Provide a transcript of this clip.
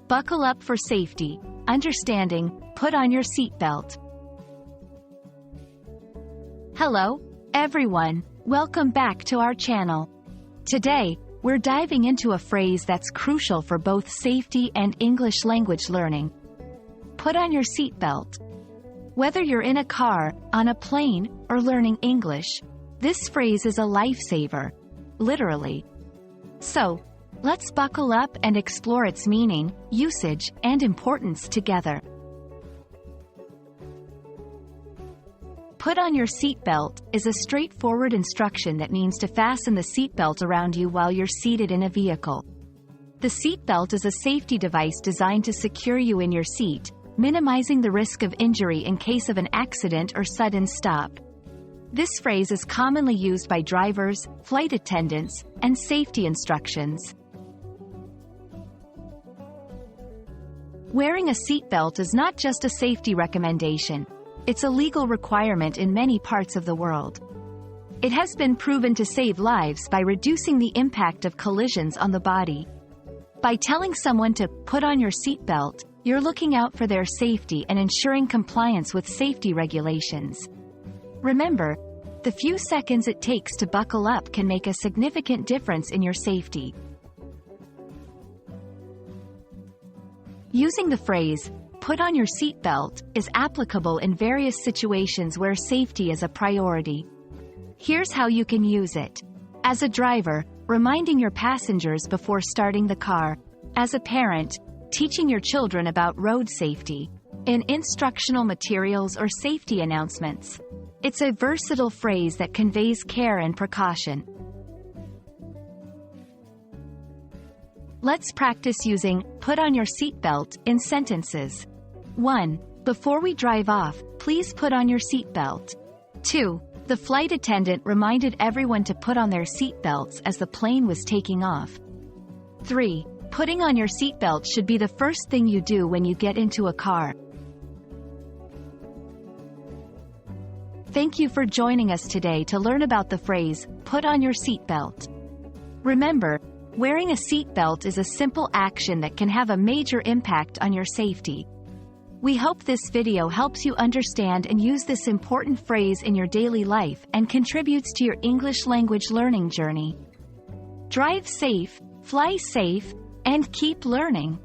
Buckle up for safety. Understanding, put on your seatbelt. Hello, everyone. Welcome back to our channel. Today, we're diving into a phrase that's crucial for both safety and English language learning. Put on your seatbelt. Whether you're in a car, on a plane, or learning English, this phrase is a lifesaver, literally. So, let's buckle up and explore its meaning, usage, and importance together. Put on your seatbelt is a straightforward instruction that means to fasten the seatbelt around you while you're seated in a vehicle. The seatbelt is a safety device designed to secure you in your seat, minimizing the risk of injury in case of an accident or sudden stop. This phrase is commonly used by drivers, flight attendants, and safety instructions. Wearing a seatbelt is not just a safety recommendation. It's a legal requirement in many parts of the world. It has been proven to save lives by reducing the impact of collisions on the body. By telling someone to put on your seatbelt, you're looking out for their safety and ensuring compliance with safety regulations. Remember, the few seconds it takes to buckle up can make a significant difference in your safety. Using the phrase, "Put on your seatbelt," is applicable in various situations where safety is a priority. Here's how you can use it. As a driver, reminding your passengers before starting the car. As a parent, teaching your children about road safety. In instructional materials or safety announcements. It's a versatile phrase that conveys care and precaution. Let's practice using "put on your seatbelt" in sentences. 1. Before we drive off, please put on your seatbelt. 2. The flight attendant reminded everyone to put on their seatbelts as the plane was taking off. 3. Putting on your seatbelt should be the first thing you do when you get into a car. Thank you for joining us today to learn about the phrase, "Put on your seatbelt." Remember, wearing a seatbelt is a simple action that can have a major impact on your safety. We hope this video helps you understand and use this important phrase in your daily life and contributes to your English language learning journey. Drive safe, fly safe, and keep learning.